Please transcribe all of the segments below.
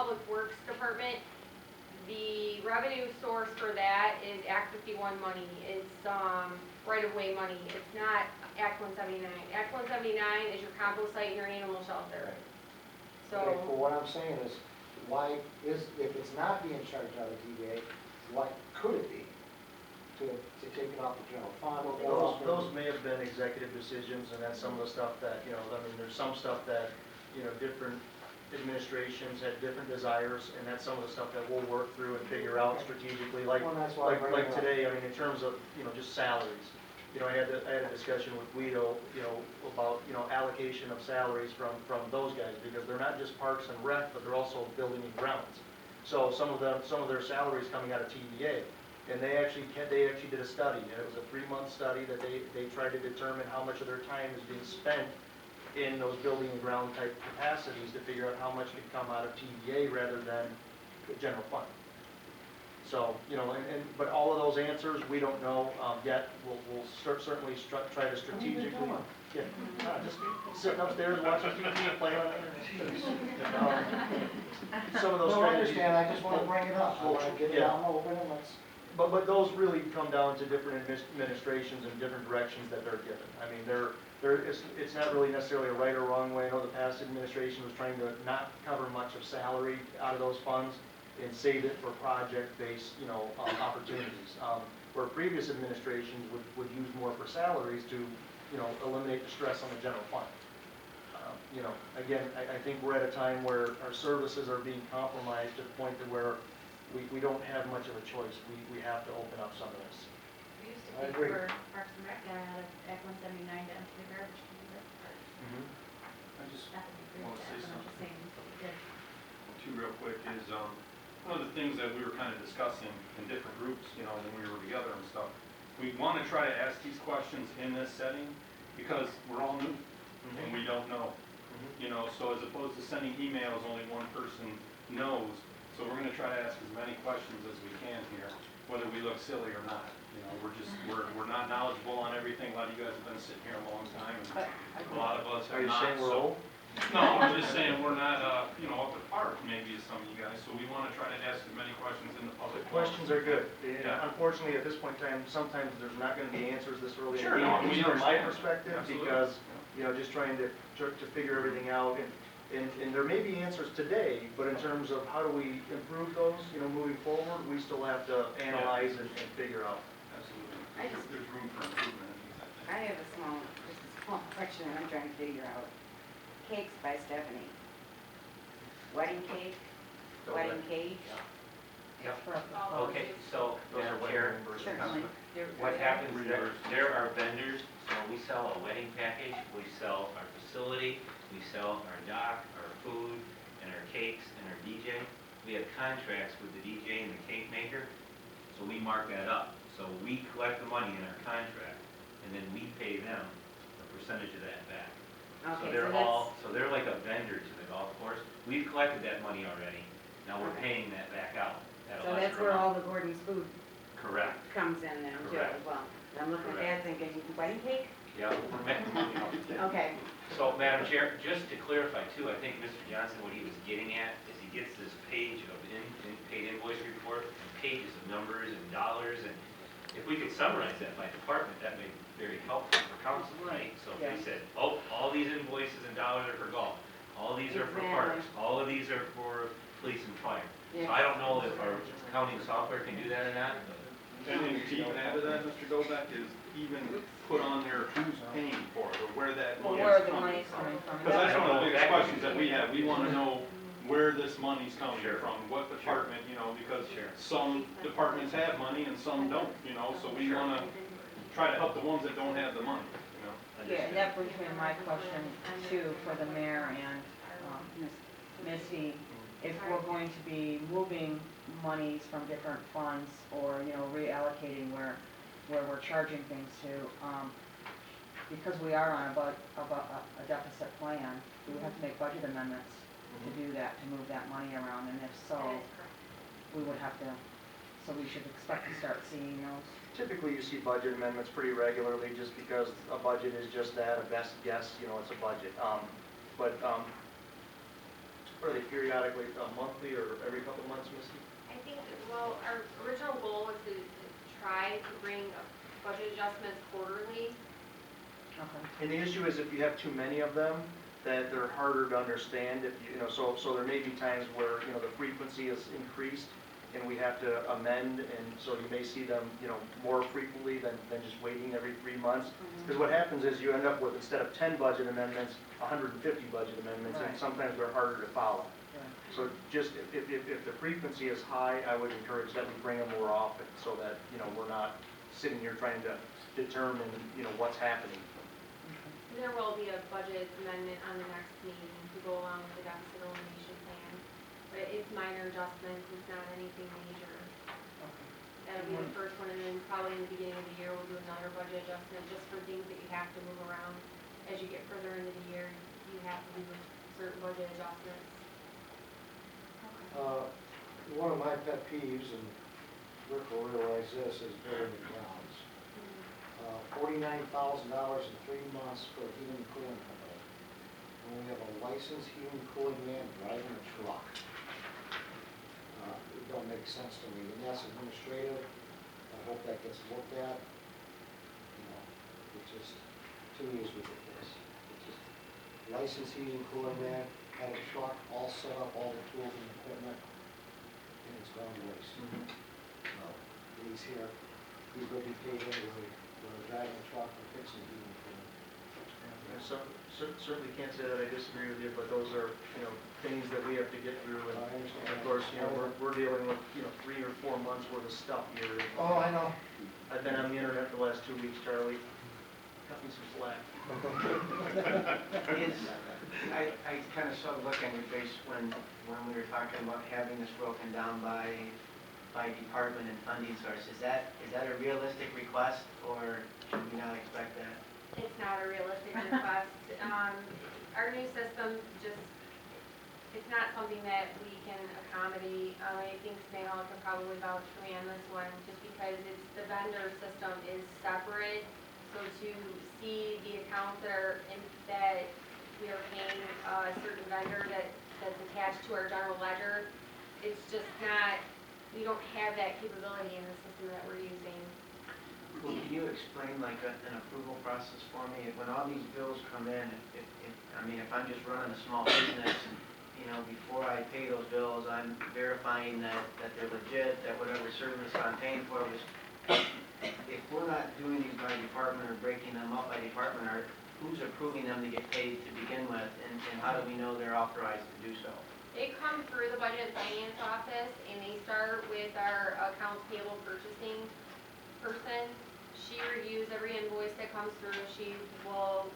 Public Works Department, the revenue source for that is Act 51 money. It's right-of-way money. It's not Act 179. Act 179 is your compost site and your animal shelter. Okay, So, well, what I'm saying is, why is, if it's not being charged out of DDA, why could it be? To take it off the general fund? Well, those may have been executive decisions, and that's some of the stuff that, I mean, there's some stuff that, different administrations had different desires, and that's some of the stuff that we'll work through and figure out strategically, like, Well, that's why I'm bringing it up. today, I mean, in terms of, just salaries. I had a discussion with Guido, about, allocation of salaries from those guys, because they're not just parks and rec, but they're also building and grounds. So some of their salaries coming out of TDA. And they actually did a study, and it was a 3-month study that they tried to determine how much of their time is being spent in those building and ground type capacities to figure out how much could come out of TDA rather than the general fund. So, but all of those answers, we don't know yet. We'll certainly try to strategically. Yeah, just sitting upstairs watching TV and playing on it. Some of those No, I strategies. understand, I just want to bring it up, I want to get it out in the open and let's. But those really come down to different administrations and different directions that they're given. I mean, it's not really necessarily a right or wrong way. I know the past administration was trying to not cover much of salary out of those funds and save it for project-based, opportunities. Where previous administrations would use more for salaries to, eliminate the stress on the general fund. Again, I think we're at a time where our services are being compromised to the point to where we don't have much of a choice. We have to open up some of this. We used to I pay agree. for Parks and Rec down out of Act 179 down to the garbage. I just Not that we agreed want with to say that, but I'm just something saying, we did. too real quick is, one of the things that we were kind of discussing in different groups, when we were together and stuff, we want to try to ask these questions in this setting because we're all new and we don't know. So as opposed to sending emails, only one person knows. So we're going to try to ask as many questions as we can here, whether we look silly or not. We're not knowledgeable on everything. A lot of you guys have been sitting here a long time, and a lot of us Are have you not. saying we're old? No, I'm just saying we're not, up to par maybe as some of you guys. So we want to try to ask as many questions in the public. The questions are good. Yeah. Unfortunately, at this point in time, sometimes there's not going to be answers this early. Sure, in the no, game, we from my understand. perspective, Absolutely. because just trying to figure everything out, and there may be answers today, but in terms of how do we improve those, moving forward, we still have to analyze and figure out. Absolutely. I just- There's room for improvement. I have just a small question I'm trying to figure out. Cakes by Stephanie. Wedding cake, wedding cake. Yep. all those Okay, things. so, Those are Madam wedding Chair, reimbursements. Certainly. what happens, there are vendors, so we sell a wedding package, we sell our facility, we sell our dock, our food, and our cakes, and our DJ. We have contracts with the DJ and the cake maker, so we mark that up. So we collect the money in our contract, and then we pay them a percentage of that back. Okay, So they're like a vendor to the golf course. We've collected that money already, now we're paying that back out at a So lesser that's where all amount. the Gordon's food Correct. comes in then too Correct. as well. And I'm looking at that thinking, wedding cake? Yeah. Okay. So, Madam Chair, just to clarify too, I think Mr. Johnson, what he was getting at is he gets this page of paid invoice report, and pages of numbers and dollars, and if we could summarize that by department, that may be very helpful for council, right? So if Yeah. they said, oh, all these invoices and dollars are for golf, all these are for Exactly. parks, all of these are for police and fire. So Yeah. I don't know if our accounting software can do that or not, but And then to even add to that, Mr. Dobek, is even put on there who's paying for it or where that money Where is the coming money's from. coming from. Because that's I don't one of know the if biggest that questions that we have. We want to know where this money's coming Sure. from, what department, because Sure. some departments have money and some don't, so we Sure. want to try to help the ones that don't have the money, Yeah, and that brings me to my question too for the mayor and Missy. If we're going to be moving monies from different funds or, reallocating where we're charging things to, because we are on a deficit plan, we would have to make budget amendments to do that, to move that money around, and if so, That is correct. we would have to, so we should expect to start seeing those. Typically, you see budget amendments pretty regularly, just because a budget is just that, a best guess, it's a budget. But are they periodically, monthly or every couple of months, Misty? I think, well, our original goal was to try to bring budget adjustments quarterly. Okay. And the issue is if you have too many of them, that they're harder to understand if so there may be times where, the frequency is increased and we have to amend, and so you may see them, more frequently than just waiting every 3 months. Because what happens is you end up with, instead of 10 budget amendments, 150 budget amendments, and Right. sometimes they're harder to follow. Yeah. So just, if the frequency is high, I would encourage that we bring them more often, so that, we're not sitting here trying to determine, what's happening. There will be a budget amendment on the next meeting to go along with the deficit elimination plan. But it's minor adjustments, it's not anything major. That'll be the first one, and then probably in the beginning of the year, we'll do another budget adjustment just for things that you have to move around. As you get further into the year, you have to do certain budget adjustments. One of my pet peeves, and Rick will realize this, is building the grounds. $49,000 in 3 months for a heating and cooling company. And we have a licensed heating and cooling man driving a truck. It don't make sense to me, and that's administrative. I hope that gets looked at. It just, to me, is ridiculous. It's just licensed heating and cooling man, had a truck all set up, all the tools and equipment, and it's gone to waste. He's here, he's going to be paid anyway, for driving a truck and fixing heating and cooling. And so, certainly can't say that I disagree with you, but those are, things that we have to get through. And I understand. of course, we're dealing with, 3 or 4 months worth of stuff here. Oh, I know. I've been on the internet the last 2 weeks, Charlie. Cut me some slack. I kind of saw the look on your face when we were talking about having this broken down by department and funding source. Is that a realistic request, or should we not expect that? It's not a realistic request. Our new system it's not something that we can accommodate. I think Snehal can probably vouch for me on this one, just because the vendor system is separate. So to see the accounts that we are paying a certain vendor that's attached to our general ledger, it's just not, we don't have that capability in the system that we're using. Well, can you explain like an approval process for me? When all these bills come in, if I'm just running a small business, and, before I pay those bills, I'm verifying that they're legit, that whatever service I'm paying for was, if we're not doing these by department or breaking them up by department, who's approving them to get paid to begin with, and how do we know they're authorized to do so? They come through the budget and finance office, and they start with our accounts payable purchasing person. She reviews every invoice that comes through. She will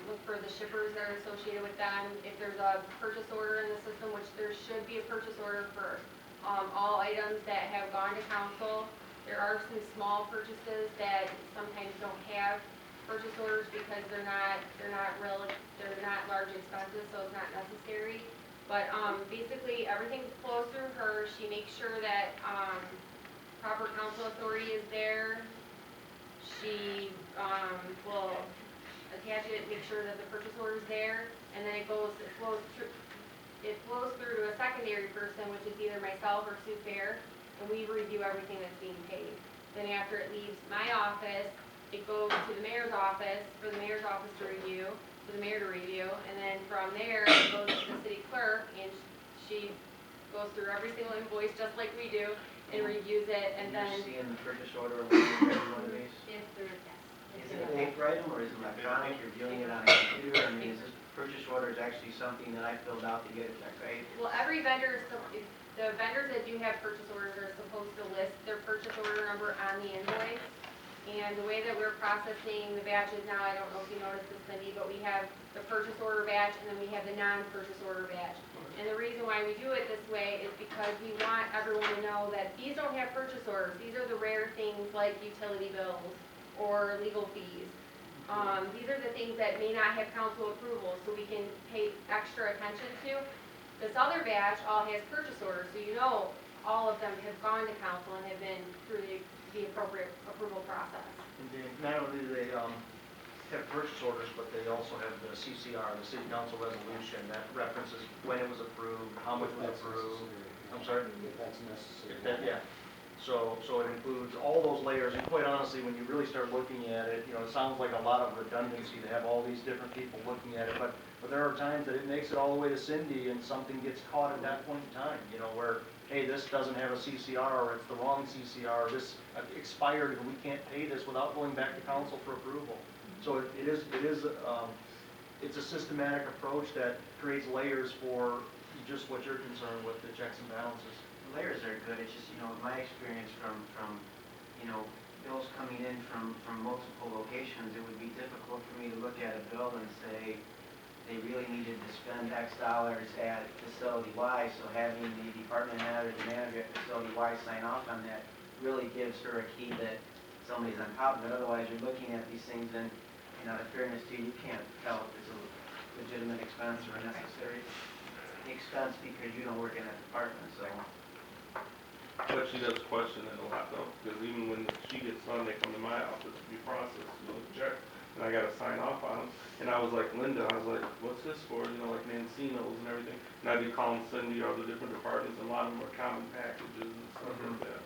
look for the shippers that are associated with them. If there's a purchase order in the system, which there should be a purchase order for all items that have gone to council. There are some small purchases that sometimes don't have purchase orders because they're not large expenses, so it's not necessary. But basically, everything flows through her. She makes sure that proper council authority is there. She will attach it, make sure that the purchase order is there, and then it flows through to a secondary person, which is either myself or Sue Fair, and we review everything that's being paid. Then after it leaves my office, it goes to the mayor's office for the mayor's office to review, for the mayor to review, and then from there, it goes to the city clerk, and she goes through every single invoice just like we do, and reviews it, and then. You see in the purchase order when you read one of these? If there's, Is it a paper item or is it electronic? You're viewing it on a computer? I mean, is this purchase order is actually something that I filled out to get a check, right? Well, every vendor, the vendors that do have purchase orders are supposed to list their purchase order number on the invoice. And the way that we're processing the batches now, I don't know if you noticed this, Cindy, but we have the purchase order batch and then we have the non-purchase order batch. And the reason why we do it this way is because we want everyone to know that these don't have purchase orders. These are the rare things like utility bills or legal fees. These are the things that may not have council approval, so we can pay extra attention to. This other batch all has purchase orders, so you know all of them have gone to council and have been through the appropriate approval process. And not only do they, have purchase orders, but they also have the CCR, the city council resolution, that references when it was approved, how much was If that's approved. necessary. I'm sorry? If that's necessary. If that, yeah. So it includes all those layers, and quite honestly, when you really start looking at it, you know, it sounds like a lot of redundancy to have all these different people looking at it, but there are times that it makes it all the way to Cindy and something gets caught at that point in time, you know, where, hey, this doesn't have a CCR, or it's the wrong CCR, or this expired, and we can't pay this without going back to council for approval. So it's a systematic approach that creates layers for just what you're concerned with, the checks and balances. Layers are good, it's just, you know, my experience from, you know, bills coming in from multiple locations, it would be difficult for me to look at a bill and say, they really needed to spend X dollars at facility Y, so having the department head or the manager at facility Y sign off on that really gives her a key that somebody's on top of it, otherwise you're looking at these things and, you know, in fairness to you, you can't tell if it's a legitimate expense or a necessary expense because you don't work in that department, so. But she does question it a lot though, because even when she gets done, they come to my office to be processed, you know, check, and I gotta sign off on them. And I was like, Linda, I was like, what's this for, you know, like Mancino's and everything. And I'd be calling Cindy or the different departments, and a lot of them are common packages and stuff like that.